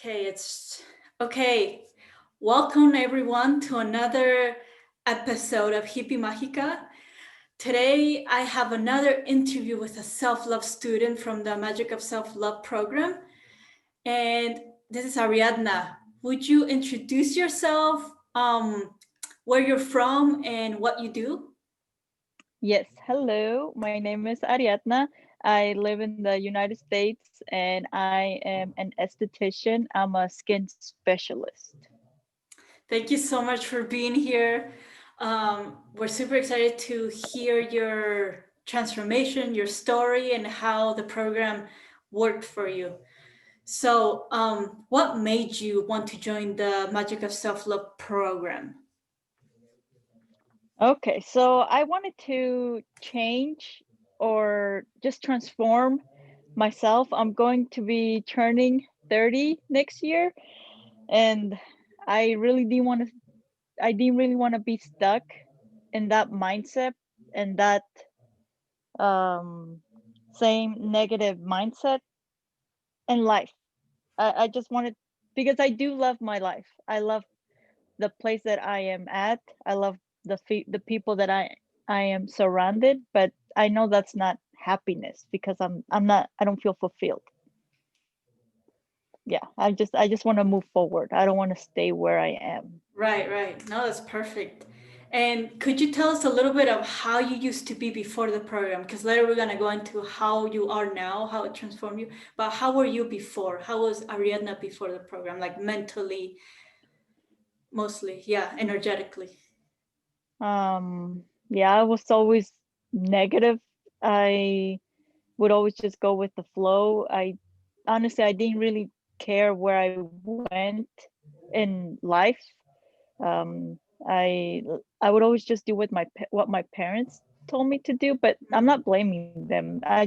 It's okay. Welcome everyone to another episode of Hippie Mágica. Today I have another interview with a self-love student from the Magic of Self-Love program. And this is Ariadna. Would you introduce yourself, where you're from and what you do? Yes, hello. My name is Ariadna. I live in the United States and I am an esthetician. I'm a skin specialist. Thank you so much for being here. We're super excited to hear your transformation, your story, and how the program worked for you. So, what made you want to join the Magic of Self Love program? Okay, so I wanted to change or just transform myself. I'm going to be turning 30 next year and I didn't really want to be stuck in that mindset and that um same negative mindset in life. I just wanted because I do love my life. I love the place that I am at. I love the people that I am surrounded, but I know that's not happiness because I don't feel fulfilled. Yeah, I just want to move forward. I don't want to stay where I am. Right. No, that's perfect. And could you tell us a little bit of how you used to be before the program? Because later we're gonna go into how you are now, how it transformed you. But how were you before? How was Ariadna before the program? Like mentally, mostly, yeah, energetically. Yeah, I was always negative. I would always just go with the flow. I honestly I didn't really care where I went in life. I would always just do what my parents told me to do, but I'm not blaming them. I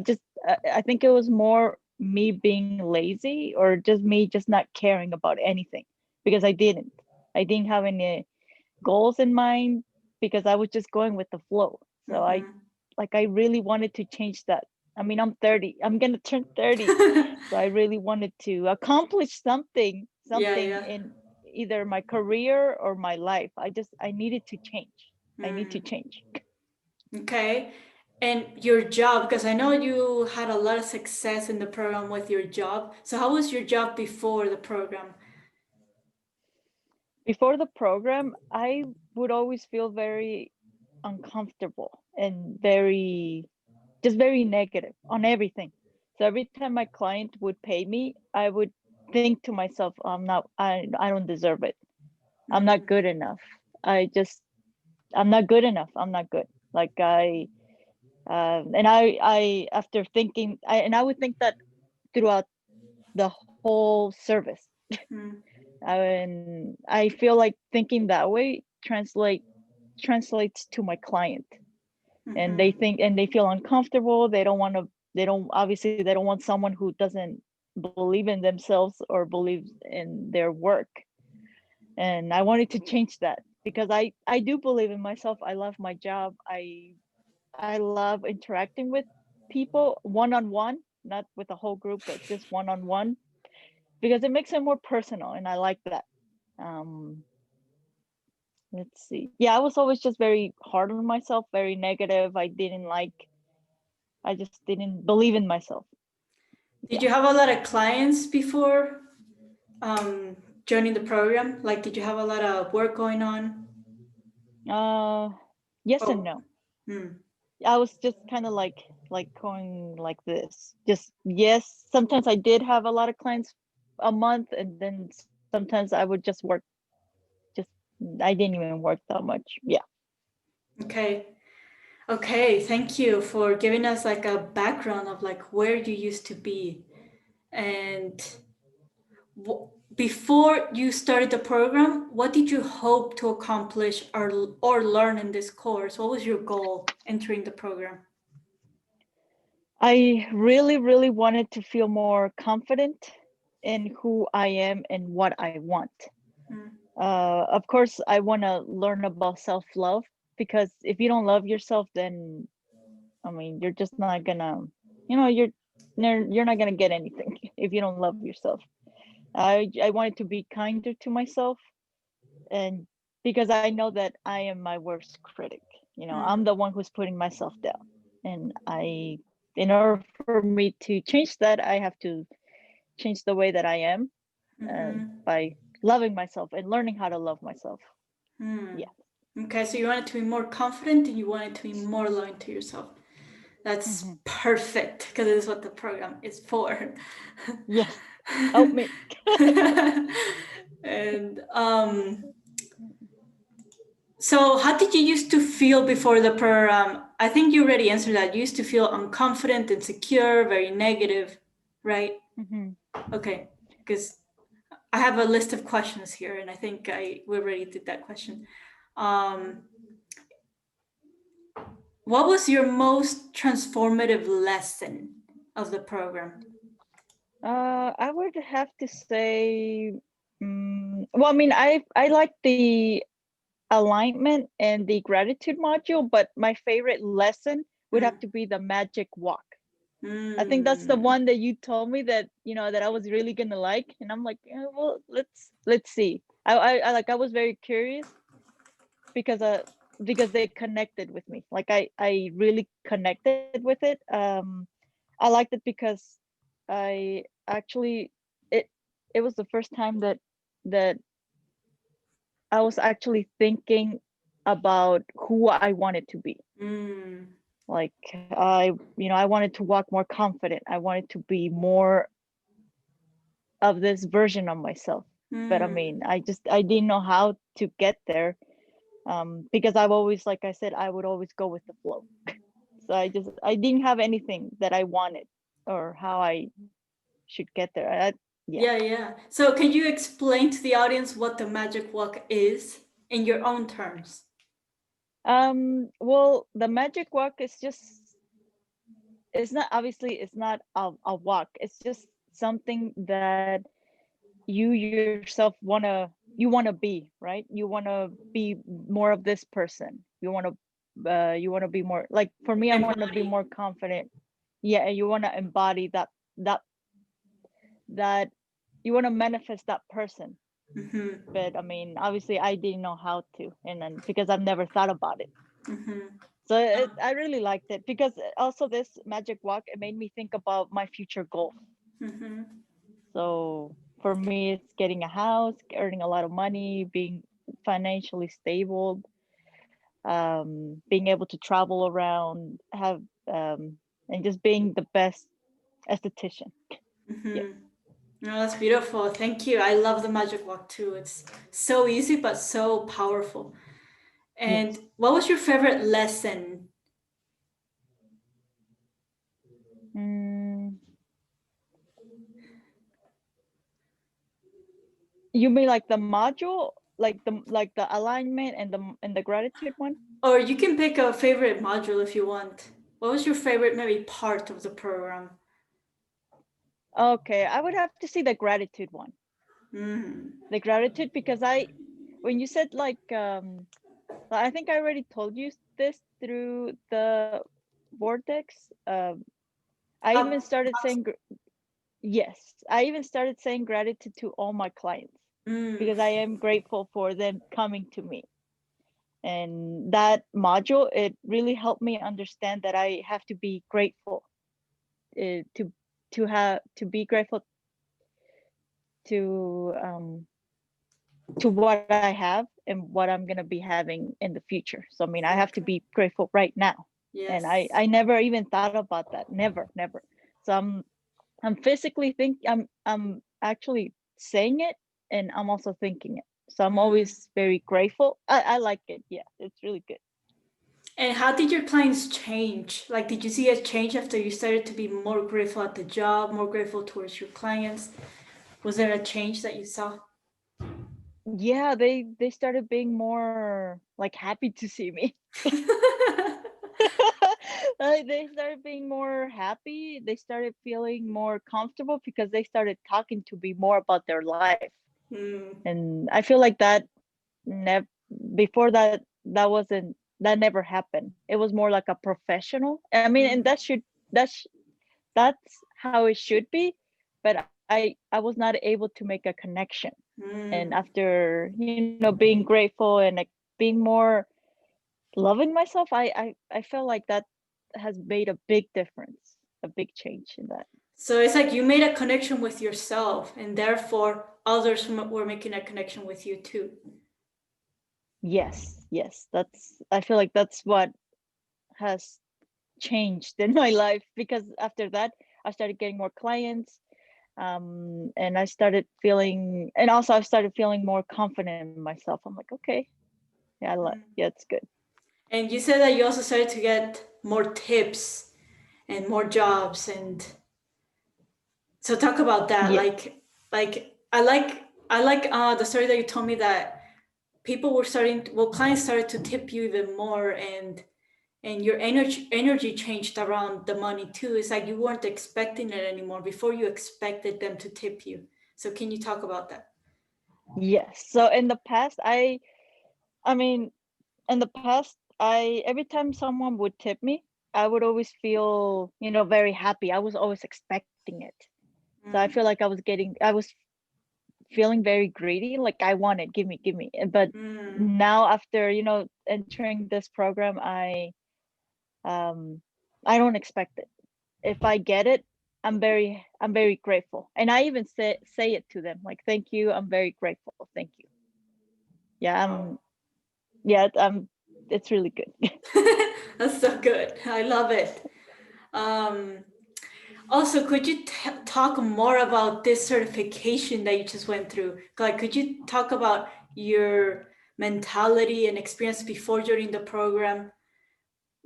think it was more me being lazy or just me just not caring about anything because I didn't have any goals in mind because I was just going with the flow. So I really wanted to change that. I mean, I'm 30. I'm gonna turn 30. So I really wanted to accomplish something Yeah. in either my career or my life. I needed to change. I need to Mm, change. okay. And your job, because I know you had a lot of success in the program with your job. So how was your job before the program? Before the program, I would always feel very uncomfortable and very negative on everything. So every time my client would pay me, I would think to myself, I don't deserve it. I'm not good enough. I'm not good enough. I'm not good. Like I after thinking, I would think that throughout the whole service. Mm, And I feel like thinking that way translates to my client, and they feel uncomfortable. They don't want someone who doesn't believe in themselves or believes in their work. And I wanted to change that because I do believe in myself. I love my job. I love interacting with people one on one, not with a whole group, but just one on one, because it makes it more personal, and I like that. um let's see. Yeah, I was always just very hard on myself, very negative. I just didn't believe in myself. Did Yeah. you have a lot of clients before um, joining the program? Like, did you have a lot of work going on? uh yes and Oh, no. hmm. I was just kind of like going like this. Just yes, sometimes I did have a lot of clients a month, and then sometimes I would just work just I didn't even work that much. Yeah. Okay. Okay, thank you for giving us like a background of like where you used to be. And before you started the program, what did you hope to accomplish or learn in this course? What was your goal entering the program? I really wanted to feel more confident in who I am and what I want. Mm, Of course, I want to learn about self-love, because if you don't love yourself, then I mean, you're just not gonna, you know, you're not gonna get anything if you don't love yourself. I wanted to be kinder to myself, and because I know that I am my worst critic. I'm the one who's putting myself down, and in order for me to change that, I have to change the way that I am, by loving myself and learning how to love myself. Hmm. Yeah. Okay, so you want it to be more confident and you want it to be more loyal to yourself. That's Hmm. perfect because this is what the program is for. Yes. Help me. And so how did you used to feel before the program? I think you already answered that. You used to feel unconfident, insecure, very negative, right? Hmm. Okay, because I have a list of questions here, and I think we already did that question. Um, what was your most transformative lesson of the program? I would have to say, well, I mean, I like the alignment and the gratitude module, but my favorite lesson would have Mm. to be the magic walk. I think that's the Mm. one that you told me that that I was really gonna like, and I'm like, well, let's see. I was very curious because they connected with me. Like I really connected with it. I liked it because I actually it it was the first time that I was actually thinking about who I wanted to be. Mm. Like I wanted to walk more confident. I wanted to be more of this version of myself. But I Mm. mean, I didn't know how to get there, because I've always, like I said, I would always go with the flow. So I didn't have anything that I wanted or how I should get there. Yeah. Yeah, yeah. So, can you explain to the audience what the magic walk is in your own terms? Well, the magic walk is just, it's not, obviously it's not a walk. It's just something that you yourself wanna be, right? You wanna be more of this person. You wanna be more, like, for me, I wanna be Embody. more confident. Yeah, and you wanna embody that that you wanna manifest that person. Mm-hmm. But I mean, obviously I didn't know how to, and then because I've never thought about it. Mm-hmm. So I really liked it because also this magic walk, it made me think about my future goals. Mm-hmm. So for me, it's getting a house, earning a lot of money, being financially stable, being able to travel around, have and just being the best esthetician. Yes, Mm-hmm. No, that's beautiful. Thank you. I love the magic walk too. It's so easy but so powerful. And yes. what was your favorite lesson? Mm, you mean like the module, like the alignment and the gratitude one? Or you can pick a favorite module if you want. What was your favorite maybe part of the program? Okay, I would have to say the gratitude one. Mm. The gratitude, because when you said like, I think I already told you this through the vortex. I even Up. started saying yes. I even started saying gratitude to all my clients Mm. because I am grateful for them coming to me. And that module, it really helped me understand that I have to be grateful, to be grateful to what I have and what I'm gonna be having in the future. So I mean, I have to Okay. be grateful right now, and Yes. I never even thought about that. Never, never. So I'm physically I'm actually saying it, and I'm also thinking it. So I'm Mm. always very grateful. I like it. Yeah, it's really good. And how did your clients change? Like, did you see a change after you started to be more grateful at the job, more grateful towards your clients? Was there a change that you saw? Yeah, they started being more like happy to see me. They started being more happy. They started feeling more comfortable because they started talking to me more about their life. Mm. And I feel like that never before that never happened. It was more like a professional. I mean, and Mm. that's how it should be. But I was not able to make a connection. And Mm. after, being grateful and like being more loving myself, I feel like that has made a big difference, a big change in that. So it's like you made a connection with yourself, and therefore others were making a connection with you too. Yes, yes, that's I feel like that's what has changed in my life, because after that I started getting more clients, and I started feeling more confident in myself. I'm like, okay, yeah, it's good. And you said that you also started to get more tips and more jobs, and so talk about that. Yeah. Like I like the story that you told me that people were clients started to tip you even more, and your energy changed around the money too. It's like you weren't expecting it anymore. Before you expected them to tip you. So can you talk about that? Yes. So in the past, I mean, in the past, I every time someone would tip me, I would always feel, very happy. I was always expecting it. So I feel Mm, like I was feeling very greedy, like I want it, give me. But mm, now after, entering this program, um I don't expect it. If I get it, I'm very grateful. And I even say it to them, like, thank you, I'm very grateful. Thank you. Yeah, wow. it's really good. That's so good. I love it. Um, Also, could you talk more about this certification that you just went through? Like, could you talk about your mentality and experience before during the program?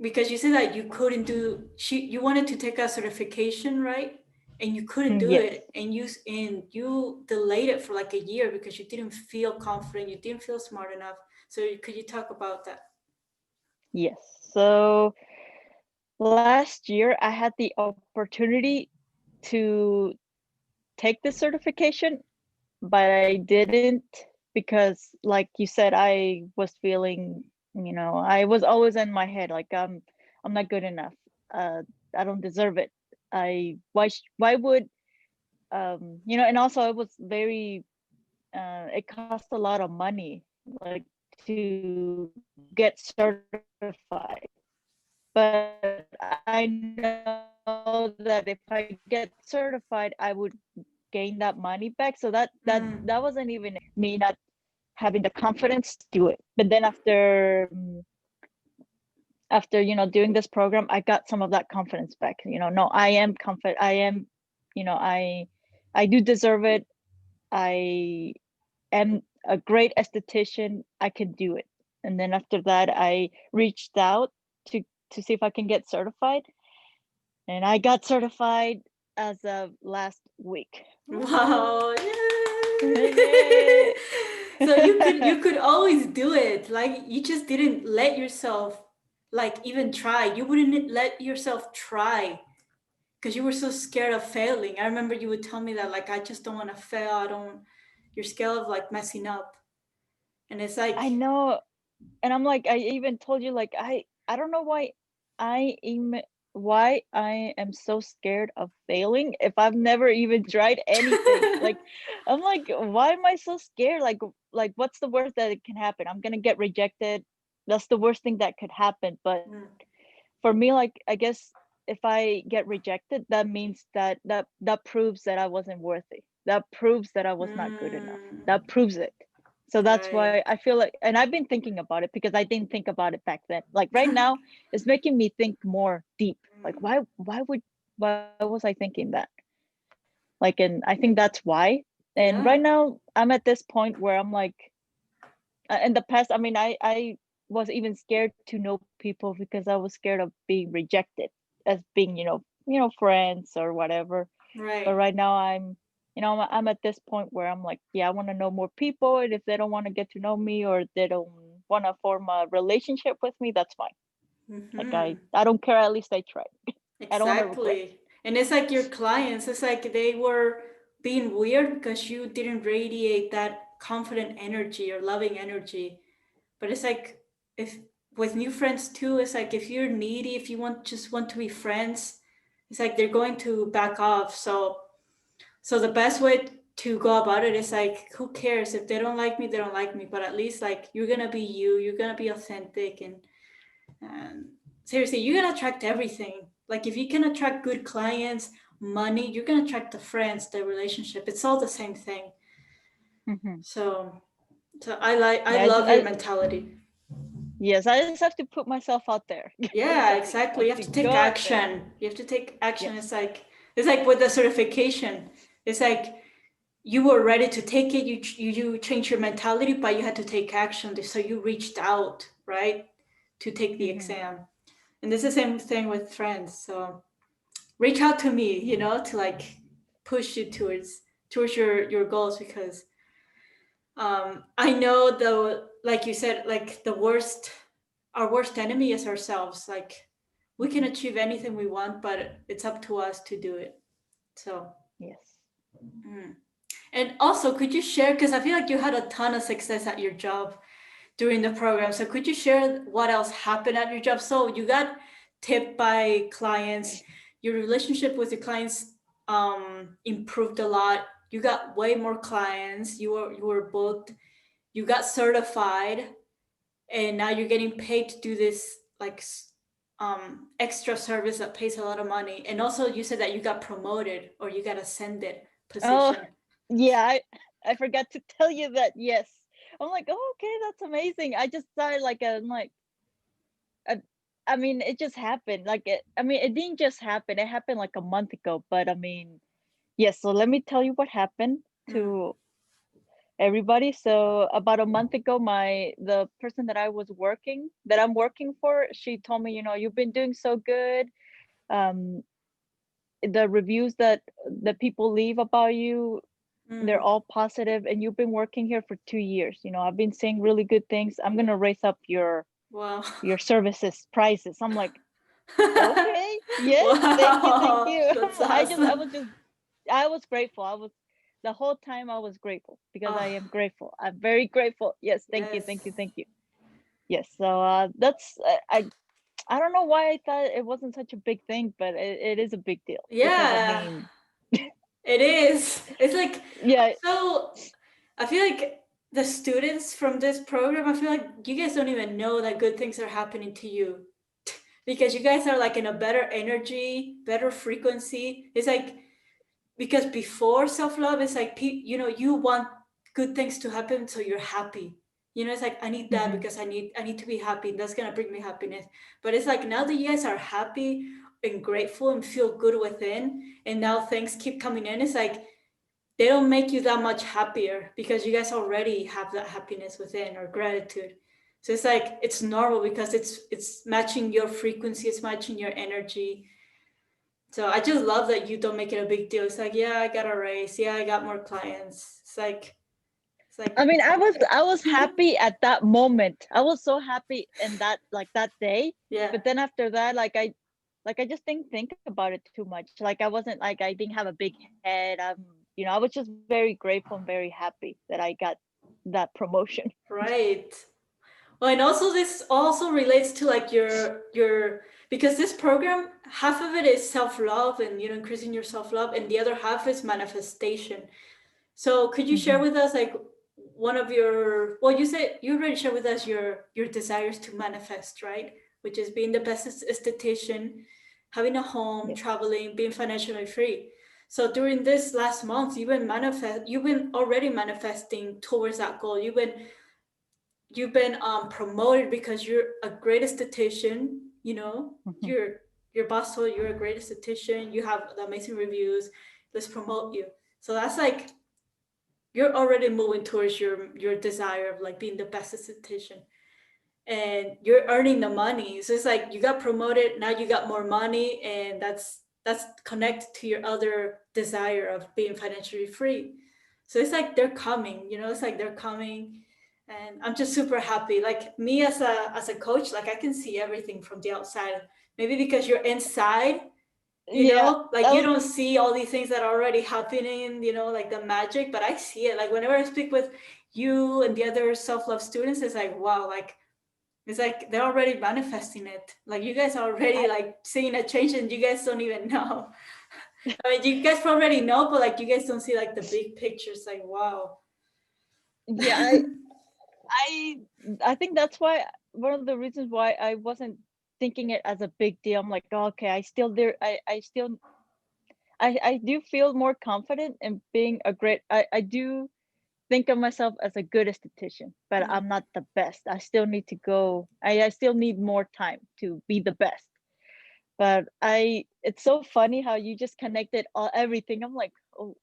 Because you said that you couldn't do, you wanted to take a certification, right? And you couldn't do Yes. it, and you delayed it for like a year because you didn't feel confident, you didn't feel smart enough. So could you talk about that? Yes. So last year I had the opportunity to take the certification, but I didn't, because like you said, I was feeling, I was always in my head like, I'm not good enough. Uh I don't deserve it. Why would, and also it was very, it cost a lot of money, like, to get certified. But I know that if I get certified, I would gain that money back. So that Mm, wasn't even me not having the confidence to do it. But then after, doing this program, I got some of that confidence back. No, I am confident. I am, I do deserve it. I am a great esthetician. I can do it. And then after that, I reached out to see if I can get certified, and I got certified as of last week. Woo! wow, Yay! yay! So you could always do it. Like you just didn't let yourself like even try. You wouldn't let yourself try because you were so scared of failing. I remember you would tell me that like I just don't want to fail. I don't. You're scared of like messing up, and it's I like, know, and I'm like, I even told you, like, I don't know I am why I am so scared of failing if I've never even tried anything. Like, I'm like, why am I so scared? Like, what's the worst that it can happen? I'm gonna get rejected. That's the worst thing that could happen. But mm, for me, like, I guess if I get rejected, that means that proves that I wasn't worthy. That proves that I was not good enough. mm, That proves it. So that's right. why I feel like, and I've been thinking about it because I didn't think about it back then. Like right now, it's making me think more deep. Like, why was I thinking that? Like, and I think that's why. And right Yeah. now, I'm at this point where I'm like, in the past, I mean, I was even scared to know people because I was scared of being rejected as being, friends or whatever. But Right. right now I'm at this point where I'm like, yeah, I want to know more people, and if they don't want to get to know me or they don't want to form a relationship with me, that's fine. Like, I Mm-hmm. I don't care. At least I tried. I don't want to regret. Exactly. And it's like your clients, it's like they were being weird because you didn't radiate that confident energy or loving energy. But it's like if with new friends too, it's like if you're needy, if you want to be friends, it's like they're going to back off. So So the best way to go about it is like, who cares if they don't like me, they don't like me. But at least like you're gonna be you, you're gonna be authentic, and seriously, you're gonna attract everything. Like if you can attract good clients, money, you're gonna attract the friends, the relationship. It's all the same thing. Hmm. So I Yeah, love your mentality. yes, I just have to put myself out there. Yeah, Basically, I exactly. have You have to to take go out there. action. You have to take action. Yes. It's like with the certification. It's like you were ready to take it. You changed your mentality, but you had to take action. So you reached out, right, to take the Hmm. exam. And this is the same thing with friends. So reach out to me, to like push you towards your goals, because I know, though, like you said, like our worst enemy is ourselves. Like we can Hmm. achieve anything we want, but it's up to us to do it. So, Yes. mm. And also, could you share? Because I feel like you had a ton of success at your job during the program. So, could you share what else happened at your job? So, you got tipped by clients. Your relationship with your clients improved a lot. You got way more clients. You were booked. You got certified, and now you're getting paid to do this like extra service that pays a lot of money. And also, you said that you got promoted or you got ascended Oh, position. yeah. I forgot to tell you that. Yes. I'm like, oh, okay, that's amazing. I just started like I'm like, I, I mean, it just happened. Like it. I mean, it didn't just happen. It happened like a month ago. But I mean, yes. So let me tell you what happened Mm, to everybody. So about a month ago, the person that I'm working for, she told me, you've been doing so good. Um, the reviews that the people leave about you, they're mm, all positive, and you've been working here for 2 years. I've been saying really good things. I'm gonna raise up wow. your services prices. I'm like, okay, yes, thank Wow, you. that's awesome. I was grateful. The whole time I was grateful because I Oh, am grateful. I'm very grateful. Yes, thank you, yes. thank you. Yes, so that's I don't know why I thought it wasn't such a big thing, but it is a big deal because I Yeah, mean, it is. It's like, yeah, so I feel like the students from this program, I feel like you guys don't even know that good things are happening to you, because you guys are like in a better energy, better frequency. It's like, because before self-love, it's like you want good things to happen so you're happy. It's like, I need that hmm, because I need to be happy, and that's going to bring me happiness. But it's like, now that you guys are happy and grateful and feel good within, and now things keep coming in, it's like they don't make you that much happier because you guys already have that happiness within, or gratitude. So it's like it's normal because it's matching your frequency, it's matching your energy. So I just love that you don't make it a big deal. It's like, yeah, I got a raise, yeah, I got more clients. It's like I mean, I was happy at that moment. I was so happy in that day. yeah, But then after that, like I just didn't think about it too much. Like I wasn't like I didn't have a big head. I was just very grateful and very happy that I got that promotion. right. Well, and also this also relates to like your because this program, half of it is self-love and increasing your self-love, and the other half is manifestation. So could you share Hmm. with us like one of your, well, you said you already shared with us your desires to manifest, right? Which is being the best esthetician, having a home, Yes. traveling, being financially free. So during this last month, you've been already manifesting towards that goal. You've been promoted because you're a great esthetician. Hmm. Your boss told you you're a great esthetician. You have the amazing reviews. Let's promote you. So that's like you're already moving towards your desire of like being the best esthetician, and you're earning the money. So it's like you got promoted, now you got more money, and that's connected to your other desire of being financially free. So it's like they're coming, it's like they're coming. And I'm just super happy. Like me as a coach, like I can see everything from the outside. Maybe because you're inside, Yeah. like I you was. don't see all these things that are already happening, like the magic, but I see it. Like whenever I speak with you and the other self-love students, it's like, wow, like it's like they're already manifesting it. Like you guys are already I like seeing a change and you guys don't even know. I mean, you guys already know, but like you guys don't see like the big pictures. Like, wow. Yeah, I I think that's why one of the reasons why I wasn't thinking it as a big deal. I'm like, oh, okay, I still there. I still I do feel more confident in being a great. I do think of myself as a good esthetician, but Mhm. I'm not the best. I still need to go. I still need more time to be the best. But it's so funny how you just connected all everything. I'm like,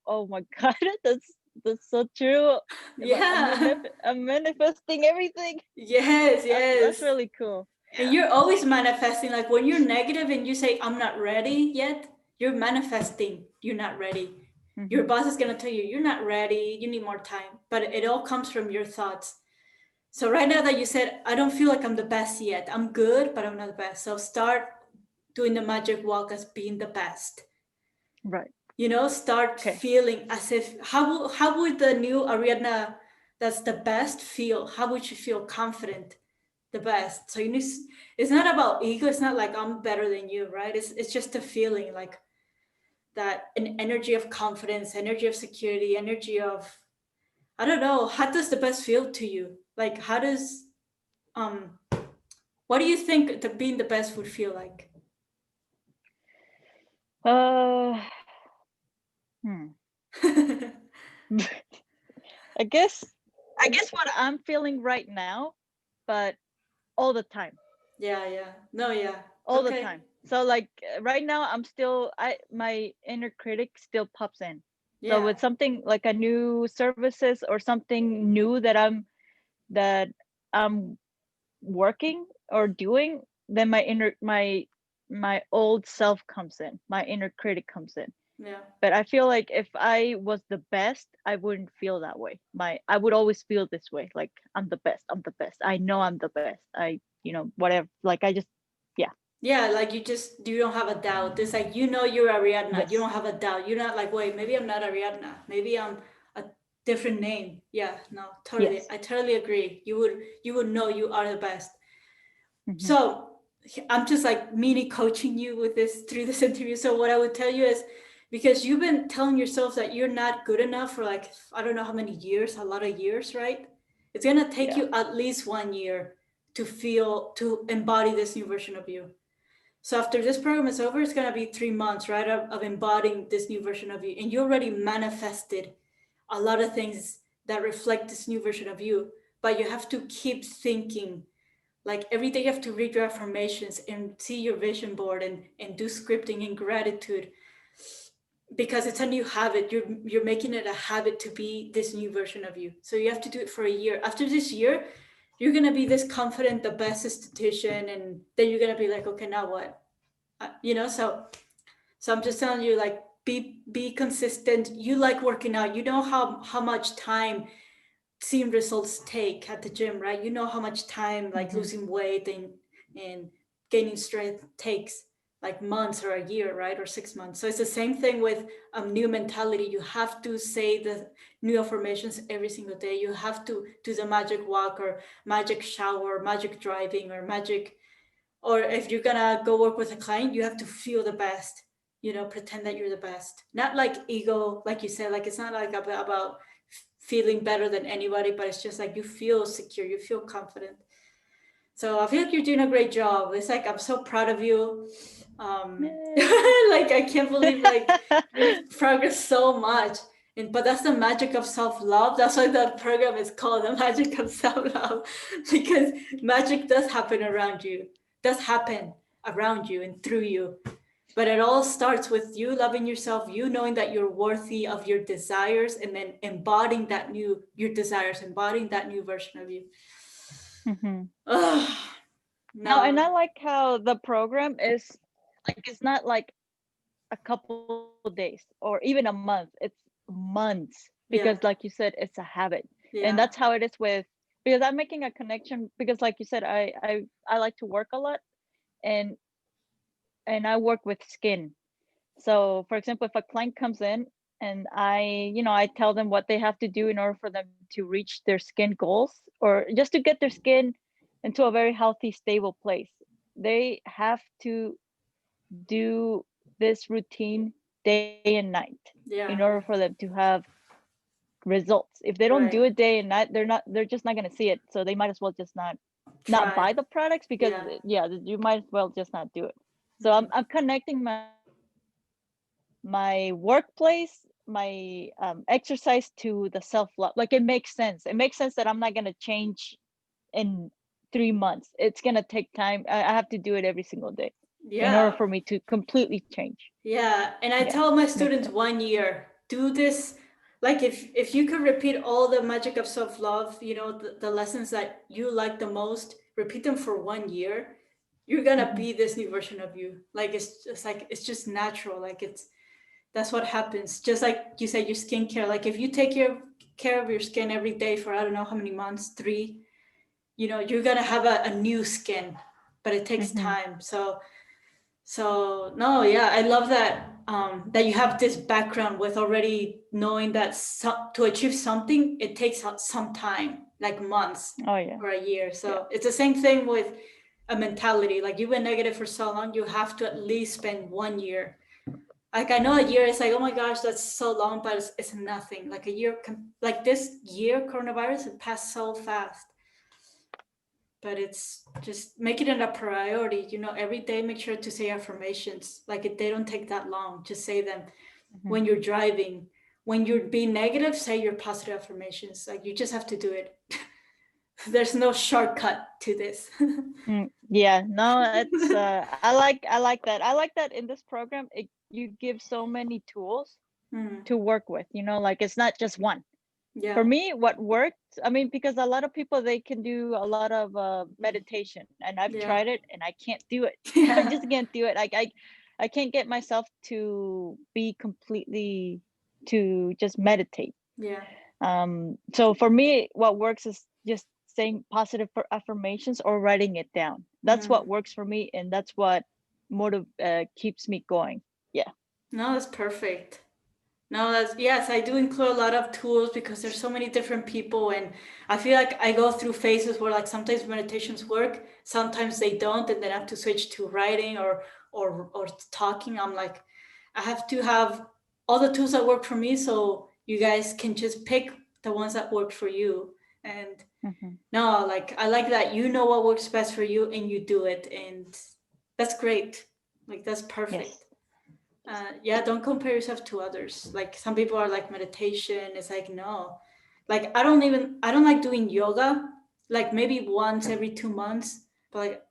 oh my god, that's so true. Like Yeah. I'm manifesting everything. Yes, That's yes. really cool. And Yeah. you're always manifesting. Like when you're negative and you say, I'm not ready yet, you're manifesting, you're not ready. Your Hmm. boss is going to tell you, you're not ready, you need more time. But it all comes from your thoughts. So, right now that you said, I don't feel like I'm the best yet, I'm good, but I'm not the best. So, start doing the magic walk as being the best. Right. Start Okay. feeling as if, how would the new Ariadna that's the best feel? How would you feel confident? The best. So it's not about ego. It's not like I'm better than you, right? It's just a feeling like that, an energy of confidence, energy of security, energy of, I don't know. How does the best feel to you? Like how does um what do you think the being the best would feel like? Uh. Hmm. I guess. I guess what I'm feeling right now, but all the time. Yeah, yeah. No, yeah. All the Okay. time. So like right now I'm still I my inner critic still pops in. So Yeah. with something like a new services or something new that I'm working or doing, then my old self comes in. My inner critic comes in. Yeah. But I feel like if I was the best, I wouldn't feel that way. I would always feel this way, like I'm the best. I'm the best. I know I'm the best. Whatever. Like I just yeah. Yeah, like you don't have a doubt. It's like you're Ariadna. You Yes. don't have a doubt. You're not like, wait, maybe I'm not Ariadna. Maybe I'm a different name. Yeah, no, totally. Yes. I totally agree. You would know you are the best. Hmm. So I'm just like mini coaching you with this through this interview. So what I would tell you is, because you've been telling yourself that you're not good enough for like I don't know how many years, a lot of years, right? It's gonna take Yeah. you at least 1 year to embody this new version of you. So after this program is over, it's gonna be 3 months, right, of embodying this new version of you, and you already manifested a lot of things that reflect this new version of you. But you have to keep thinking. Like every day, you have to read your affirmations and see your vision board and do scripting and gratitude, because it's a new habit. You're making it a habit to be this new version of you. So you have to do it for a year. After this year, you're gonna be this confident, the best esthetician, and then you're gonna be like, okay, now what? So I'm just telling you, like, be consistent. You like working out. You know how much time seeing results take at the gym, right? You know how much time like Hmm. losing weight and gaining strength takes, like months or a year, right? Or 6 months. So it's the same thing with new mentality. You have to say the new affirmations every single day. You have to do the magic walk or magic shower, magic driving, or magic, or if you're gonna go work with a client, you have to feel the best. Pretend that you're the best, not like ego, like you said. Like it's not like about feeling better than anybody, but it's just like you feel secure, you feel confident. So I feel like you're doing a great job. It's like I'm so proud of you. Yay. Like I can't believe like you've progressed so much. But that's the magic of self-love. That's why the program is called the magic of self-love, because magic does happen around you, does happen around you and through you. But it all starts with you loving yourself, you knowing that you're worthy of your desires, and then embodying your desires, embodying that new version of you. Hmm. Ugh, No, and no, I like how the program is like it's not like a couple days or even a month. It's months because yeah, like you said, it's a habit. And that's yeah, how it is with because I'm making a connection because like you said, I like to work a lot and I work with skin. So for example, if a client comes in and I tell them what they have to do in order for them to reach their skin goals or just to get their skin into a very healthy, stable place, they have to do this routine day and night Yeah. in order for them to have results. If they don't Right. do it day and night, they're just not gonna see it. So they might as well just not Try. buy the products because Yeah. yeah, you might as well just not do it. So Mhm. I'm connecting my workplace, my exercise to the self love. Like it makes sense. It makes sense that I'm not gonna change in 3 months. It's gonna take time. I have to do it every single day in order Yeah. for me to completely change. Yeah. And I Yeah, tell my makes students sense. 1 year, do this. Like if you could repeat all the magic of self-love, the lessons that you like the most, repeat them for 1 year, you're gonna Hmm. be this new version of you. Like it's just natural. Like that's what happens. Just like you said, your skincare. Like if you take care of your skin every day for I don't know how many months, 3, you're gonna have a new skin, but it takes Hmm. time. So no, yeah, I love that you have this background with already knowing that to achieve something, it takes some time, like months Oh yeah, or a year. yeah. So it's the same thing with a mentality. Like you've been negative for so long, you have to at least spend 1 year. Like I know a year is like, oh my gosh, that's so long, but it's nothing. Like a year, like this year, coronavirus, it passed so fast. But it's just make it a priority. Every day, make sure to say affirmations. Like if they don't take that long, just say them Hmm. when you're driving. When you're being negative, say your positive affirmations. Like you just have to do it. There's no shortcut to this. Yeah, no, it's I like that. I like that in this program you give so many tools Mm, to work with, like it's not just one. For yeah, me, what worked, I mean, because a lot of people they can do a lot of meditation and I've tried yeah, it and I can't do it. I just yeah, can't do it. I can't get myself to be completely to just meditate. yeah. So for me, what works is just saying positive affirmations or writing it down. That's Mm. what works for me, and that's what keeps me going. Yeah. No, that's perfect. No, that's yes, I do include a lot of tools because there's so many different people and I feel like I go through phases where like sometimes meditations work, sometimes they don't, and then I have to switch to writing or talking. I'm like, I have to have all the tools that work for me so you guys can just pick the ones that work for you. And Hmm. no, like I like that you know what works best for you and you do it and that's great. Like that's perfect. Yes. Yeah, don't compare yourself to others. Like some people are like meditation. It's like no, like I don't like doing yoga. Like maybe once every 2 months. But like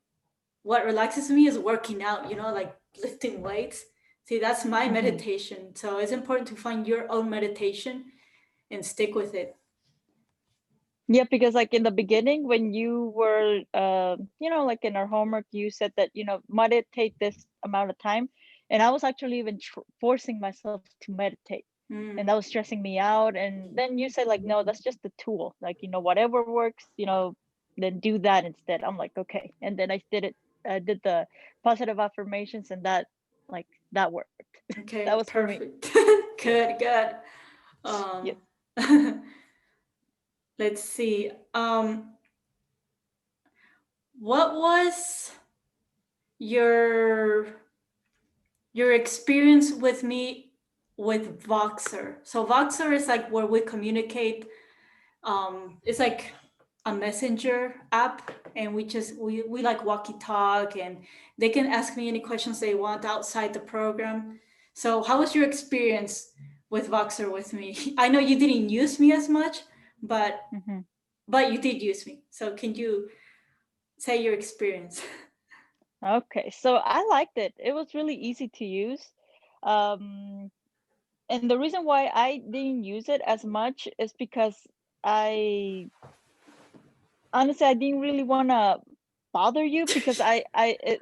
what relaxes me is working out. Like lifting weights. See, that's my Hmm. meditation. So it's important to find your own meditation and stick with it. Yeah, because like in the beginning, when you were, like in our homework, you said that meditate this amount of time, and I was actually even forcing myself to meditate, and that Mm, was stressing me out. And then you said like, no, that's just the tool. Like whatever works, then do that instead. I'm like, okay, and then I did it. I did the positive affirmations, and like that worked. That okay, was for me. perfect. Good, good. Yes. Um, let's see. What was your your experience with me with Voxer? So Voxer is like where we communicate. It's like a messenger app, and we like walkie talk, and they can ask me any questions they want outside the program. So how was your experience with Voxer with me? I know you didn't use me as much, but Hmm. but you did use me. So can you say your experience? Okay, so I liked it. It was really easy to use. Um, and the reason why I didn't use it as much is because I honestly I didn't really want to bother you because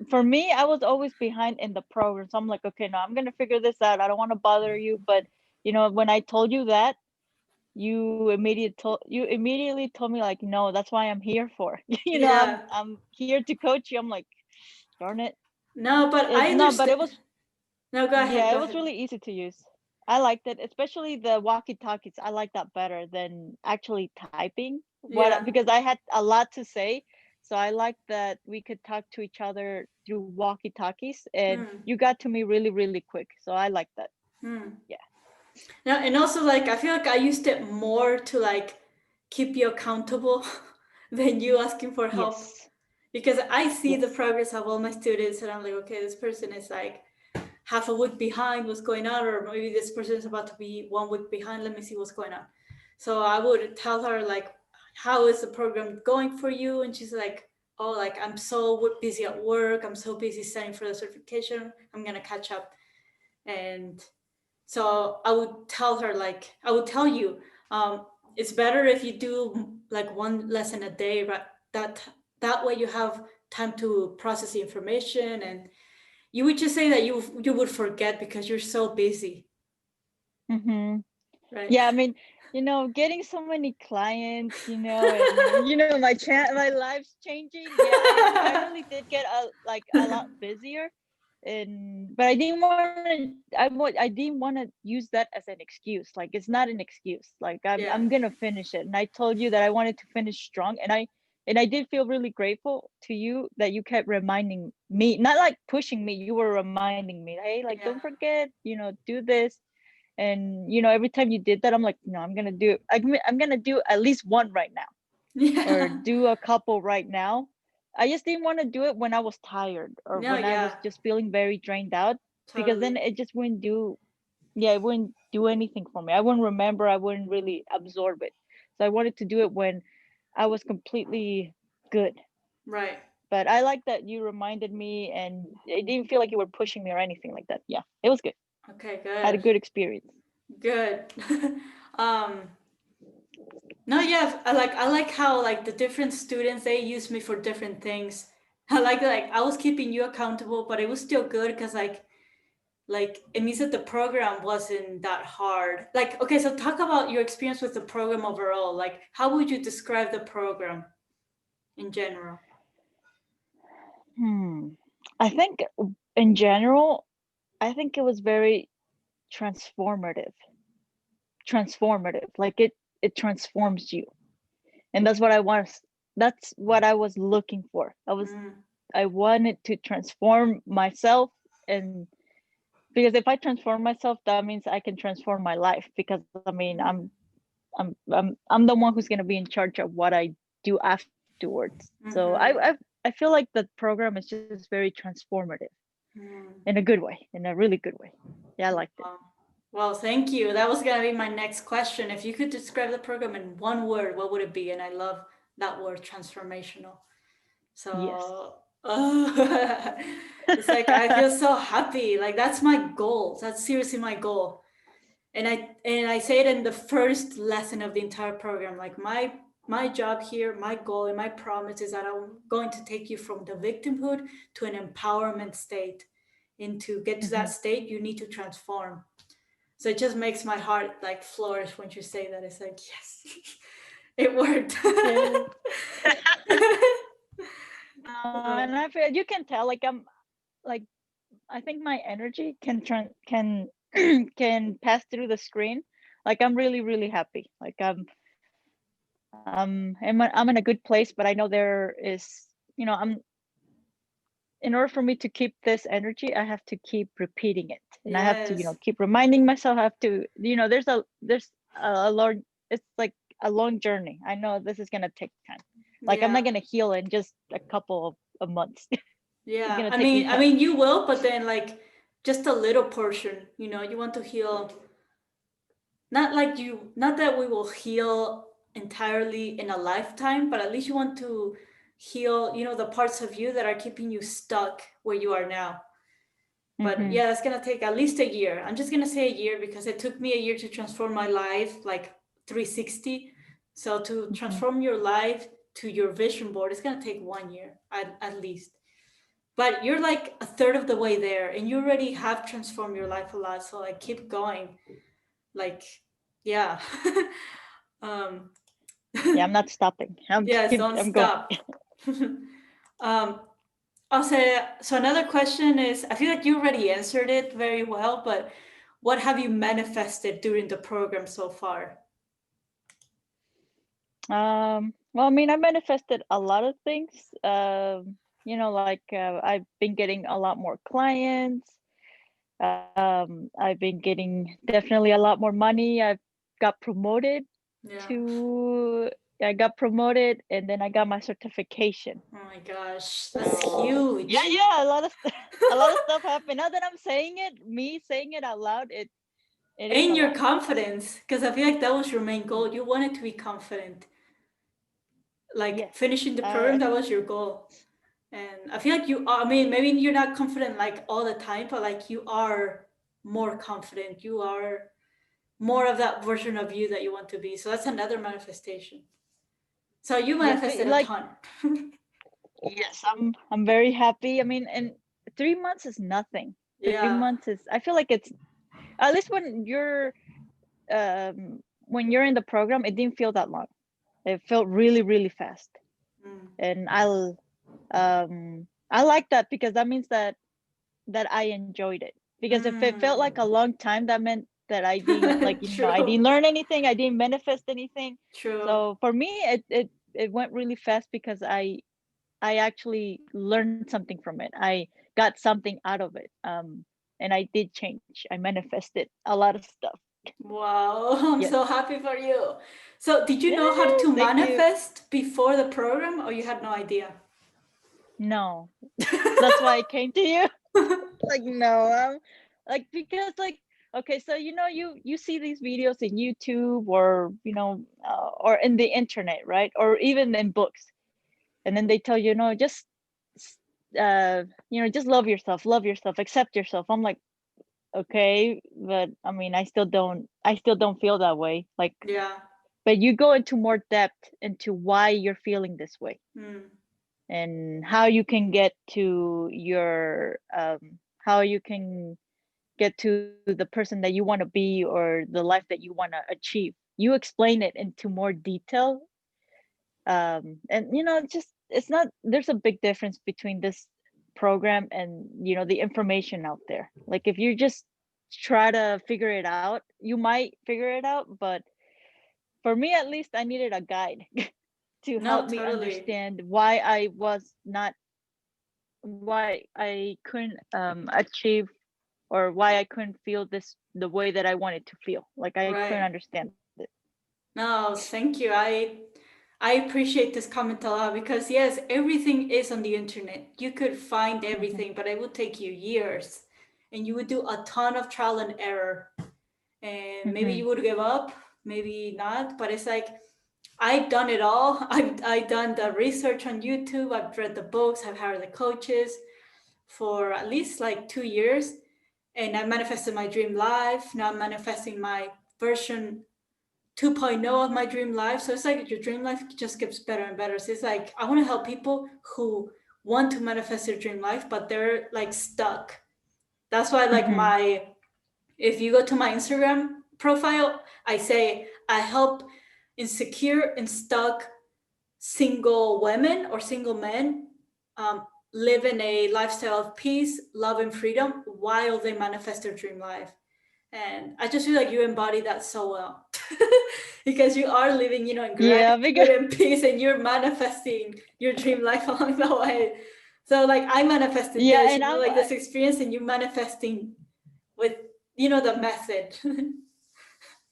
for me I was always behind in the program. So I'm like, okay, no, I'm gonna figure this out. I don't want to bother you, but when I told you that, you immediately told me like, no, that's why I'm here for. I'm Yeah. here to coach you. I'm like, darn it. No, but I No, but it understand. was No, go ahead. Yeah, Go it was ahead. really easy to use. I liked it, especially the walkie-talkies. I like that better than actually typing. Yeah. Because I had a lot to say, so I liked that we could talk to each other through walkie-talkies, and Mm. you got to me really, really quick. So I like that. Yeah. Yeah, and also like I feel like I used it more to like keep you accountable than you asking for help, Yes. because I see the Yes. progress of all my students and I'm like, okay, this person is like half a week behind what's going on, or maybe this person is about to be 1 week behind. Let me see what's going on. So I would tell her like, how is the program going for you? And she's like, oh, like I'm so busy at work. I'm so busy studying for the certification. I'm gonna catch up. And so I would tell her like, I would tell you, it's better if you do like one lesson a day, right? That way you have time to process the information, and you would just say that you would forget because you're so busy, Mm-hmm. right? Yeah, I mean, getting so many clients, and my life's changing. Yeah, I really did get a lot busier, and but I didn't want to use that as an excuse. Like it's not an excuse. Like Yeah, I'm gonna finish it, and I told you that I wanted to finish strong, and I did feel really grateful to you that you kept reminding me, not like pushing me. You were reminding me, hey, like don't yeah, forget, do this. And every time you did that, I'm like, no, I'm gonna do it. I'm gonna do at least one right now, or yeah. do a couple right now. I just didn't want to do it when I was tired or No, when I yeah, was just feeling very drained out, because then totally. it just wouldn't do. Yeah, it wouldn't do anything for me. I wouldn't remember. I wouldn't really absorb it. So I wanted to do it when I was completely good. Right. But I like that you reminded me, and it didn't feel like you were pushing me or anything like that. Yeah, it was good. Okay, Had a good, good experience. good. um, no, yeah, I like how like the different students they use me for different things. I like I was keeping you accountable, but it was still good because like it means that the program wasn't that hard. Like, okay, so talk about your experience with the program overall. Like, how would you describe the program in general? Hmm. I think in general, I think it was very transformative. Transformative. Like it transforms you. And that's what I was looking for. Mm, I wanted to transform myself, and because if I transform myself, that means I can transform my life, because I mean, mm, I'm the one who's going to be in charge of what I do afterwards. So mm-hmm, I feel like the program is just very transformative in a mm. good way, in a really good way. Yeah, I liked it. Wow. Well, thank you. That was gonna be my next question. If you could describe the program in one word, what would it be? And I love that word, transformational. Yes. So, it's like I feel so happy. Like that's my goal. That's seriously my goal. And I say it in the first lesson of the entire program. Like my job here, my goal and my promise is that I'm going to take you from the victimhood to an empowerment state. And to get to that Hmm. state, you need to transform. So it just makes my heart like flourish when you say that. It's like, yes, it worked. Yeah. And I feel you can tell, like I'm like I think my energy can pass through the screen. Like I'm really really happy. Like I'm in a good place, but I know there is, I'm in order for me to keep this energy, I have to keep repeating it, and I have to, Yes. keep reminding myself. I have to, there's a long, it's like a long journey. I know this is gonna take time. Like I'm not Yeah. gonna heal in just a couple of months. It's Yeah. gonna I take me mean, I time. mean, you will, but then like just a little portion. You want to heal. Not that we will heal entirely in a lifetime, but at least you want to heal. The parts of you that are keeping you stuck where you are now. But Mm-hmm. yeah, that's gonna take at least a year. I'm just gonna say a year because it took me a year to transform my life like 360. So to Mm-hmm. transform your life to your vision board, it's gonna take 1 year at least. But you're like a third of the way there, and you already have transformed your life a lot. So like keep going. Like, yeah. um, Yeah, I'm not stopping. yes, don't I'm going. stop. um, Also, so another question is, I feel like you already answered it very well, but what have you manifested during the program so far? Well, I mean, I manifested a lot of things. Like I've been getting a lot more clients. I've been getting definitely a lot more money. Got promoted Yeah. to I got promoted, and then I got my certification. Oh my gosh, that's So yeah, huge. yeah, a lot of a lot of stuff happened. Now that I'm saying it, me saying it out loud, it is And a your lot. confidence, because I feel like that was your main goal. Y- You wanted to be confident. Like Yes. finishing the Uh program, that was your goal. And I feel like you are, I mean, maybe you're not confident like all the time, but like you are more confident. You are more of that version of you that you want to be. So that's another manifestation. So you yes, manifested a like ton. yes, I'm very happy. I mean, and 3 months is nothing. three Yeah. months is I feel like it's at least when you're in the program, it didn't feel that long. It felt really, really fast. Mm. And I like that because that means that I enjoyed it. Because if it felt like a Mm. long time, that meant that I didn't like, I True. didn't learn anything, I didn't manifest anything. True. So for me, it went really fast because I actually learned something from it. I got something out of it. And I did change. I manifested a lot of stuff. Wow. I'm Yes. so happy for you. So did you know how Yay! to Thank you. manifest before the program or you had no idea? No, that's why I came to you. Like no, like because like okay, so you see these videos in YouTube or or in the internet, right? Or even in books, and then they tell you, just s- just love yourself, accept yourself. I'm like, okay, but I mean, I still don't feel that way. Like, Yeah. but you go into more depth into why you're feeling this way Mm. and how you can get to how you can get to the person that you want to be or the life that you want to achieve. You explain it into more detail. And just it's not there's a big difference between this program and the information out there. Like if you just try to figure it out, you might figure it out, but for me at least, I needed a guide to help No, me totally. understand why I was not why I couldn't achieve, or why I couldn't feel this the way that I wanted to feel. Like I couldn't Right. understand it. No, thank you. I appreciate this comment a lot because yes, everything is on the internet. You could find Hmm. everything, but it would take you years. And you would do a ton of trial and error. And maybe Hmm. you would give up, maybe not, but it's like I've done it all. I've done the research on YouTube, I've read the books, I've hired the coaches for at least like 2 years. And I manifested my dream life. Now I'm manifesting my version 2.0 of my dream life. So it's like your dream life just gets better and better. So it's like I want to help people who want to manifest their dream life, but they're like stuck. That's why like Hmm. my if you go to my Instagram profile, I say I help insecure and stuck single women or single men um, live in a lifestyle of peace, love, and freedom while they manifest their dream life. And I just feel like you embody that so well because you are living, in Yeah, gratitude because and peace, and you're manifesting your dream life along the way. So, like, I manifested yeah, this, and like this experience, and you manifesting with, the method.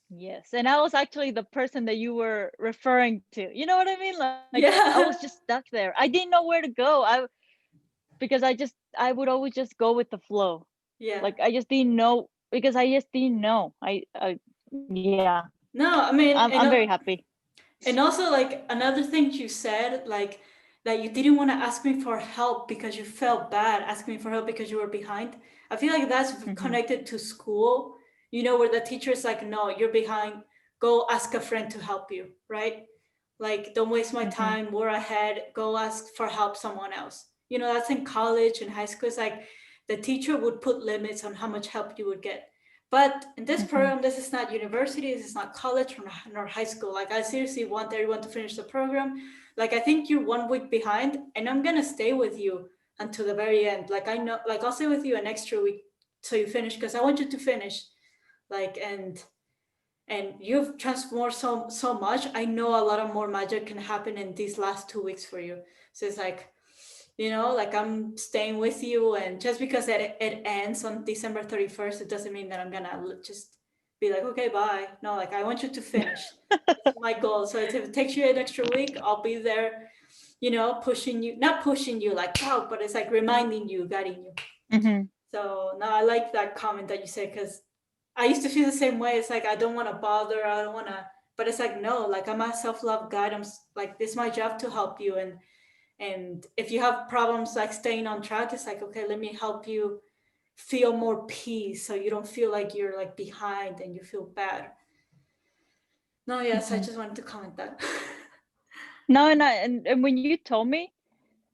yes, and I was actually the person that you were referring to. You know what I mean? Like I was just Yeah. stuck there. I didn't know where to go. Because I would always just go with the flow. Yeah. Like I just didn't know because I just didn't know. Yeah, No, I I'm mean, very happy. and also, like, another thing you said, like, that you didn't want to ask me for help because you felt bad asking me for help because you were behind. I feel like that's Hmm. connected to school, where the teacher's like, no, you're behind. Go ask a friend to help you, right? Like, don't waste my Hmm. time. We're ahead. Go ask for help someone else. That's in college and high school. It's like the teacher would put limits on how much help you would get. But in this Hmm. program, this is not university, this is not college nor high school. Like, I seriously want everyone to finish the program. Like, I think you're 1 week behind, and I'm gonna stay with you until the very end. Like, I know, like, I'll stay with you an extra week till you finish because I want you to finish. Like, and you've transformed so much. I know a lot of more magic can happen in these last 2 weeks for you. So it's like You know, like I'm staying with you, and just because it ends on December 31st, it doesn't mean that I'm gonna just be like, okay, bye. No, like I want you to finish. It's my goal. So if it takes you an extra week, I'll be there, you know, pushing you, not pushing you like out, but it's like reminding you, guiding you. Mhm. So no, I like that comment that you said, because I used to feel the same way. It's like I don't want to bother, I don't want to, but it's like no, like I'm a self-love guide. Like this is my job to help you, and if you have problems like staying on track, it's like okay, let me help you feel more peace, so you don't feel like you're like behind and you feel bad. No, yes, I Mhm. just wanted to comment that. No, and when you told me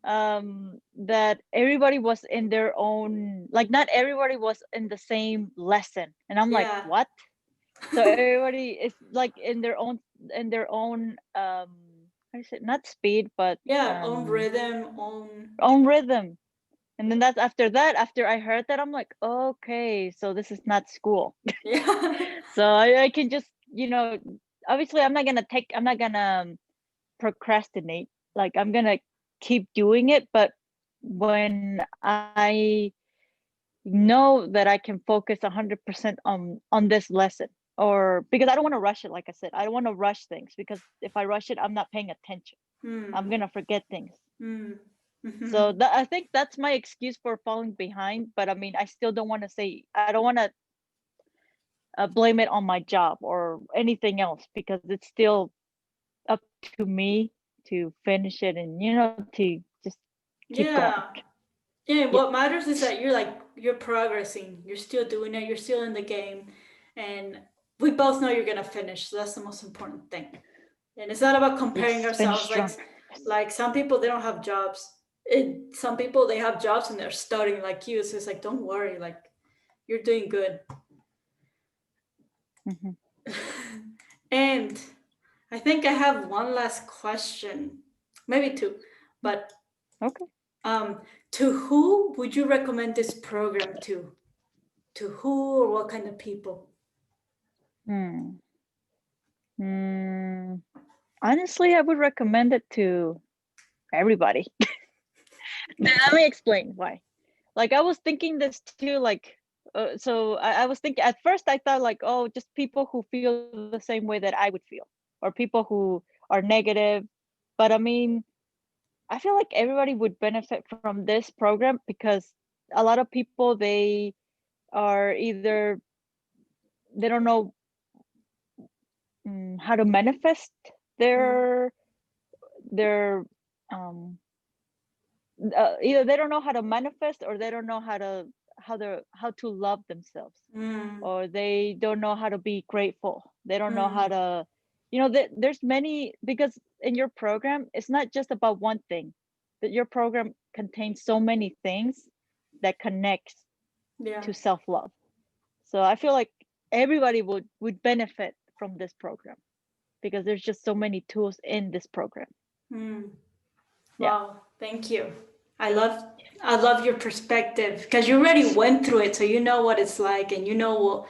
that everybody was in their own, like not everybody was in the same lesson, and I'm like, Yeah, what? So everybody is like in their own how do you say, not speed, but yeah, own rhythm, own. own rhythm. And then that's after that, after I heard that, I'm like, okay, so this is not school. Yeah. So I can just, obviously I'm not gonna procrastinate. Like I'm gonna keep doing it, but when I know that I can focus 100% on this lesson, or because I don't want to rush it, like I said, I don't want to rush things, because if I rush it, I'm not paying attention. I'm Hmm. gonna forget things. Hmm. So Hmm. I think that's my excuse for falling behind. But I mean, I still don't want to say, I don't want to blame it on my job or anything else, because it's still up to me to finish it, and to just keep going. Yeah. Yeah, Yeah. what matters is that you're progressing. You're still doing it. You're still in the game, and we both know you're gonna finish. So that's the most important thing. And it's not about comparing Yes. Finish ourselves. strong. Like some people they don't have jobs. Some people they have jobs and they're studying like you. So it's like don't worry. Like you're doing good. Hmm. And I think I have one last question, maybe two, but Okay. um, to who would you recommend this program to? To who or what kind of people? Hmm. Mm, honestly, I would recommend it to everybody. Let me explain why. Like I was thinking this too, like so I was thinking at first, I thought like, oh, just people who feel the same way that I would feel, or people who are negative. But I mean, I feel like everybody would benefit from this program, because a lot of people, they are either, they don't know how to manifest Mm, their their um either they don't know how to manifest, or they don't know how to love themselves, mm, or they don't know how to be grateful. They don't know how mm, to, there's many, because in your program it's not just about one thing. That your program contains so many things that connects yeah. to self-love. So I feel like everybody would benefit from this program, because there's just so many tools in this program. Mm. Yeah. Wow, thank you. I love I love your perspective because you already went through it, so you know what it's like, and you know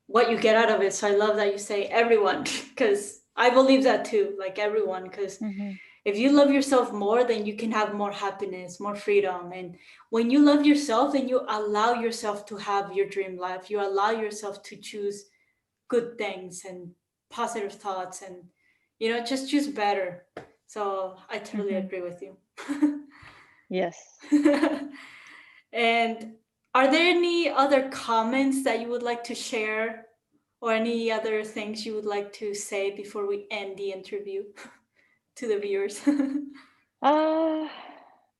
what you get out of it. So I love that you say everyone because I believe that too, like everyone. Because Hmm. if you love yourself more, then you can have more happiness, more freedom, and when you love yourself, then you allow yourself to have your dream life. You allow yourself to choose good things and positive thoughts, and just choose better. So I totally Hmm. agree with you. Yes. And are there any other comments that you would like to share, or any other things you would like to say before we end the interview to the viewers? Uh,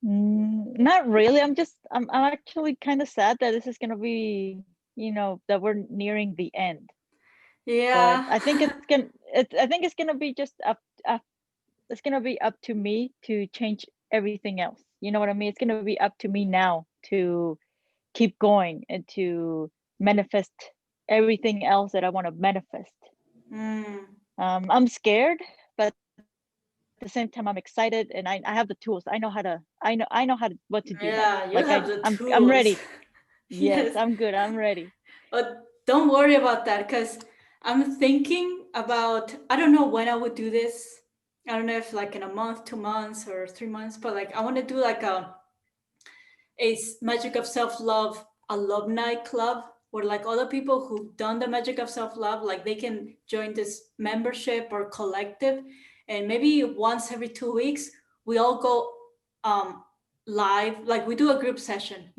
not really. I'm actually kind of sad that this is gonna be, that we're nearing the end. But Yeah. I think it's gonna be just up it's gonna be up to me to change everything else. You know what I mean? It's gonna be up to me now to keep going and to manifest everything else that I want to manifest. Mm. I'm scared, but at the same time I'm excited, and I have the tools. I know what to do now. Like Yeah, you have the I'm ready. tools. Yes, Yes. I'm good. I'm ready. But don't worry about that because I'm thinking about, I don't know when I would do this. I don't know if like in a month, 2 months, or 3 months, but like I want to do like a Magic of Self Love alumni club where like other people who've done the Magic of Self Love, like they can join this membership or collective, and maybe once every 2 weeks we all go um live, like we do a group session,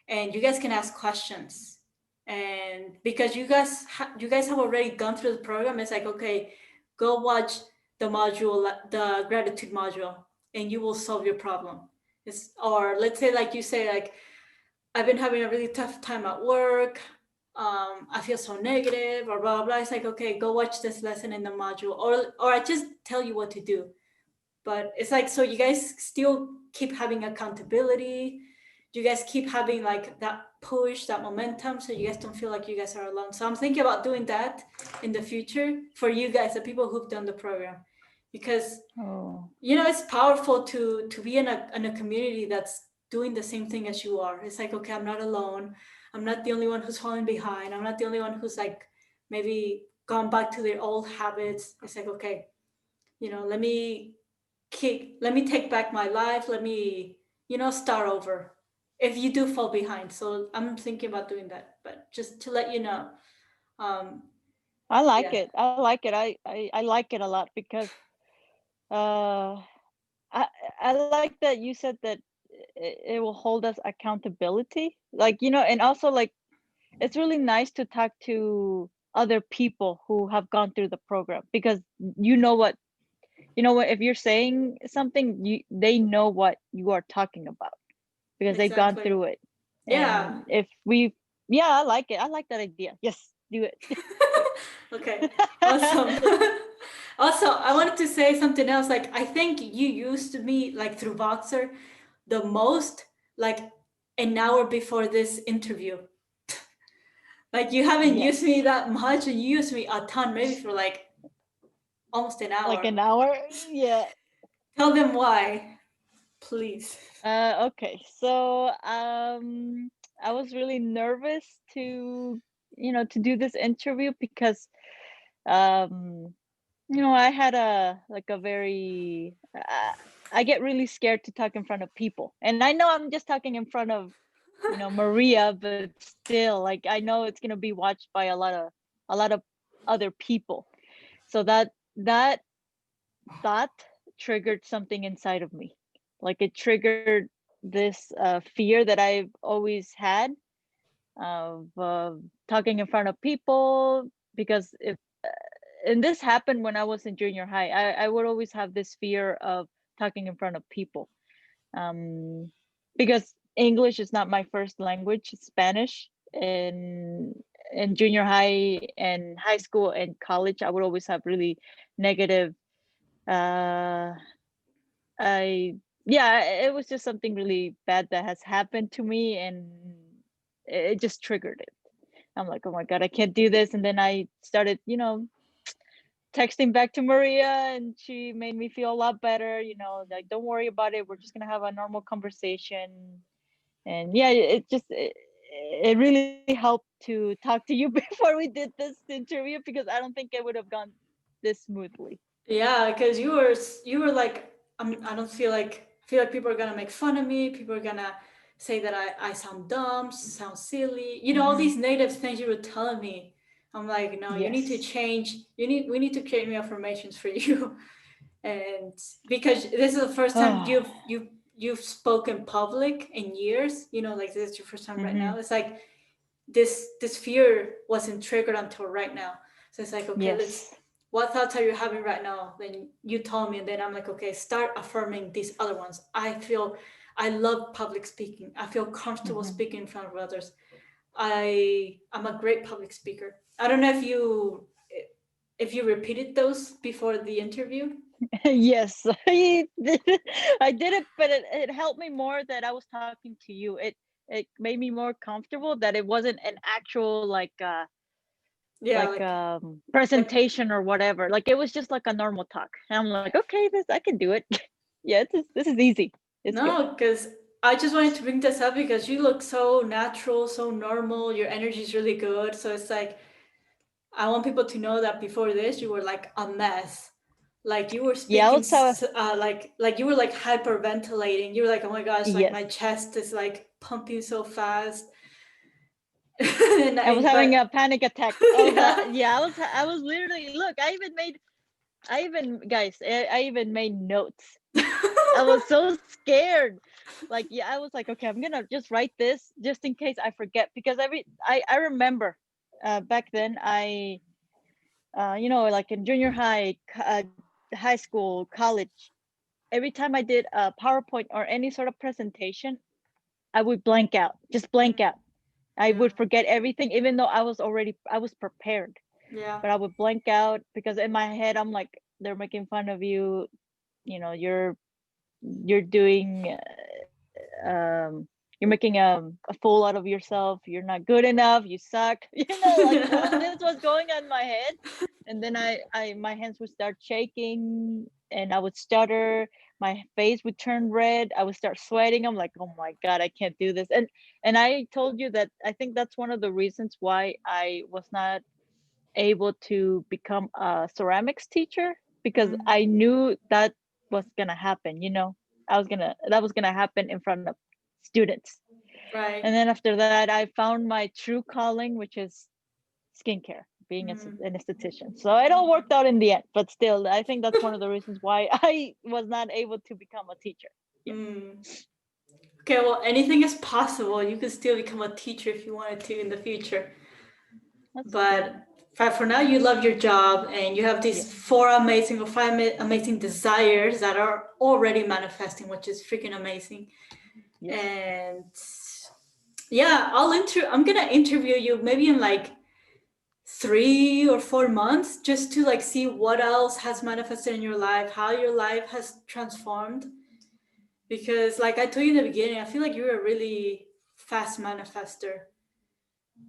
and you guys can ask questions. And because you guys have already gone through the program, it's like, okay, go watch the gratitude module, and you will solve your problem. Or let's say, like you say, like, I've been having a really tough time at work, I feel so negative, or blah blah blah. It's like, okay, go watch this lesson in the module, or I just tell you what to do. But it's like, so you guys still keep having accountability, you guys keep having like that push, that momentum, so you guys don't feel like you guys are alone. So I'm thinking about doing that in the future for you guys, the people who've done the program, because Oh, it's powerful to be in a community that's doing the same thing as you are. It's like, okay, I'm not alone, I'm not the only one who's falling behind, I'm not the only one who's like maybe gone back to their old habits. It's like, okay, let me take back my life, let me start over if you do fall behind. So I'm thinking about doing that, but just to let you know. um I like yeah. it. I like it. I like it a lot because uh I I like that you said that it will hold us accountability. Like, and also like it's really nice to talk to other people who have gone through the program because if you're saying something, they know what you are talking about because they've gone Exactly. through it. Yeah. And if we yeah, I like it. I like that idea. Yes, do it. Okay, awesome. Also, I wanted to say something else. Like, I think you used me like through Voxer the most, like an hour before this interview. Like, you haven't used me Yes. that much, and you used me a ton, maybe for like almost an Like hour. an hour? Yeah. Tell them why, please. Okay. So, I was really nervous to do this interview because um I had a very I get really scared to talk in front of people. And I know I'm just talking in front of, Maria, but still like I know it's going to be watched by a lot of other people. So that thought triggered something inside of me. Like it triggered this fear that I've always had of talking in front of people because if and this happened when I was in junior high. I would always have this fear of talking in front of people, um, because English is not my first language, it's Spanish. In junior high and high school and college, I would always have really negative. Uh, I Yeah, it was just something really bad that has happened to me, and it just triggered it. I'm like, oh my god, I can't do this. And then I started, texting back to Maria, and she made me feel a lot better, like don't worry about it. We're just gonna have a normal conversation. And yeah, it really helped to talk to you before we did this interview because I don't think it would have gone this smoothly. Yeah, because you were like, I don't feel like people are gonna make fun of me. People are gonna say that I sound dumb, sound silly. All Hmm. these negative things you were telling me. I'm like, no, you need to Yes. change. We need to create new affirmations for you. And because this is the first time Oh. you've spoken public in years. Like this is your first time right Hmm. now. It's like this fear wasn't triggered until right now. So it's like, okay, let's Yes. what thoughts are you having right now? Then you told me, and then I'm like, okay, start affirming these other ones. I love public speaking. I feel comfortable Hmm. speaking in front of others. I'm a great public speaker. I don't know if you repeated those before the interview. Yes, I did it, but it helped me more that I was talking to you. It made me more comfortable that it wasn't an actual Yeah, like presentation or whatever. Like it was just like a normal talk. And I'm like, okay, this I can do it. Yeah, this is easy. It's good. no, because I just wanted to bring this up because you look so natural, so normal. Your energy is really good. So it's like I want people to know that before this, you were like a mess. Like you were Yeah, I speaking, was so like you were like hyperventilating. You were like, oh my gosh, like yes. my chest is like pumping so fast. and I was I, having but a panic attack. I was yeah. yeah, I was literally look, I even guys, I even made notes. I was so scared. Like, yeah, I was like, okay, I'm gonna just write this just in case I forget because I remember back then you know, like in junior high, high school, college, every time I did a PowerPoint or any sort of presentation, I would blank out, just blank out. I Yeah. would forget everything, even though I was prepared, Yeah. but I would blank out because in my head, I'm like, they're making fun of you. You know, you're doing you're making a fool out of yourself. You're not good enough. You suck. You know, like all of this was going on in my head, and then my hands would start shaking, and I would stutter. My face would turn red. I would start sweating. I'm like, oh my god, I can't do this. And I told you that I think that's one of the reasons why I was not able to become a ceramics teacher because Mm, I knew that was gonna happen. You know, that was gonna happen in front of students. right. And then after that, I found my true calling, which is skincare, being Mm, an esthetician. So it all worked out in the end, but still, I think that's one of the reasons why I was not able to become a teacher. Yeah, mm. Okay, well, anything is possible. You could still become a teacher if you wanted to in the future. that's true. But for now, you love your job and you have these Yes, four amazing or five amazing desires that are already manifesting, which is freaking amazing. yes. And yeah, I'm gonna interview you maybe in like 3 or 4 months just to like see what else has manifested in your life, how your life has transformed. Because like I told you in the beginning, I feel like you're a really fast manifester.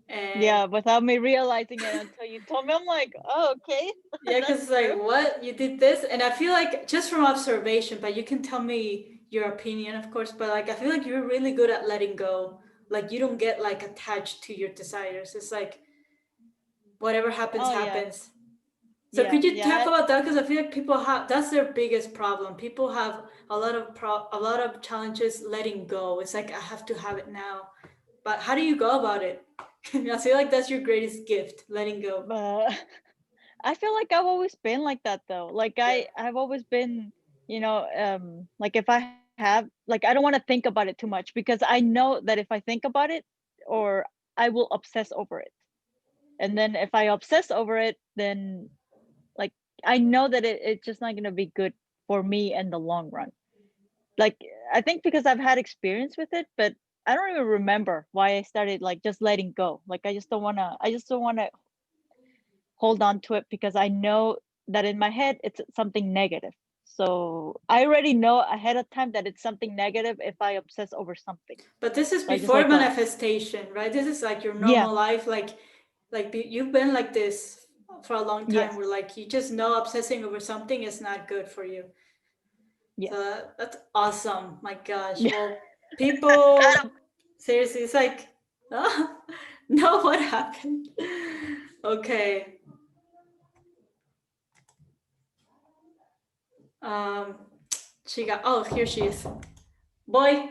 And Yeah, without me realizing it until you told me, I'm like, oh, okay, yeah, because that's it's true. like, what? You did this? And I feel like just from observation, but you can tell me your opinion, of course, but like I feel like you're really good at letting go. Like you don't get like attached to your desires. It's like whatever happens, Oh yeah, happens. So yeah, could you talk yeah. about that? Because I feel like people have that's their biggest problem. People have a lot of challenges letting go. It's like I have to have it now. But how do you go about it? I feel like that's your greatest gift, letting go. But I feel like I've always been like that though. Like Yeah. I've always been, you know, like if I have like I don't want to think about it too much because I know that if I think about it or I will obsess over it. And then if I obsess over it, then like I know that it's just not gonna be good for me in the long run. Like I think because I've had experience with it, but I don't even remember why I started like just letting go. Like I just don't wanna hold on to it because I know that in my head it's something negative. So I already know ahead of time that it's something negative if I obsess over something. But this is Like just before like a manifestation, right? This is like your yeah, normal life. You've been like this for a long time yes, where like you just know obsessing over something is not good for you. So yes. that's awesome. My gosh. Yeah. Well, I people don't seriously, it's like, no, what happened? Okay. Um, she got, oh, here she is. Boy,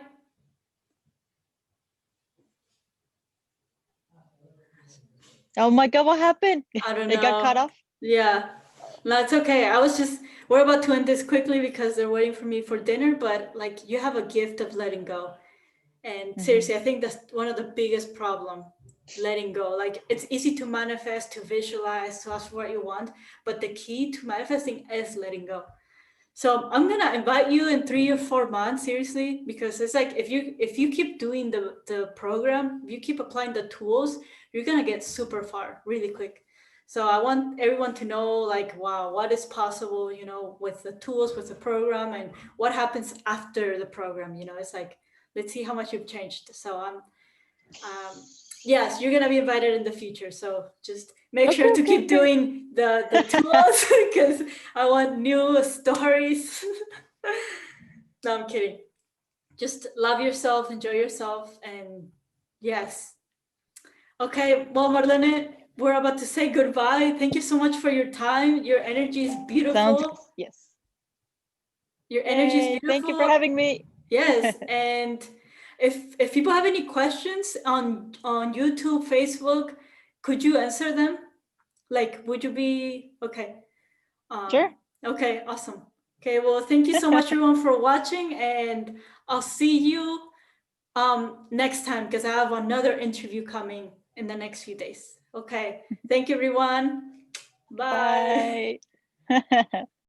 oh my god, what happened? I don't It got cut know. off? Yeah, that's okay. We're about to end this quickly because they're waiting for me for dinner, but like you have a gift of letting go. And Hmm. seriously, I think that's one of the biggest problem, letting go. Like it's easy to manifest, to visualize, to ask for what you want, but the key to manifesting is letting go. So I'm gonna invite you in 3 or 4 months, seriously, because it's like if you keep doing the program, if you keep applying the tools, you're gonna get super far really quick. So I want everyone to know, like, wow, what is possible, with the tools, with the program, and what happens after the program. It's like, let's see how much you've changed. So um, yes, you're gonna be invited in the future. So just make Okay, sure to okay, keep okay. doing the tools because I want new stories. No, I'm kidding. Just love yourself, enjoy yourself, and yes. Okay, well, Marlene, we're about to say goodbye. Thank you so much for your time. Your energy is Sounds, beautiful. yes. Your energy is Yay, thank you for beautiful. having me. Yes, and if people have any questions on YouTube, Facebook, could you answer them? Like, would you be okay? Sure. Okay, awesome. Okay, well, thank you so much everyone for watching, and I'll see you next time because I have another interview coming in the next few days. Okay, thank you everyone. Bye. Bye.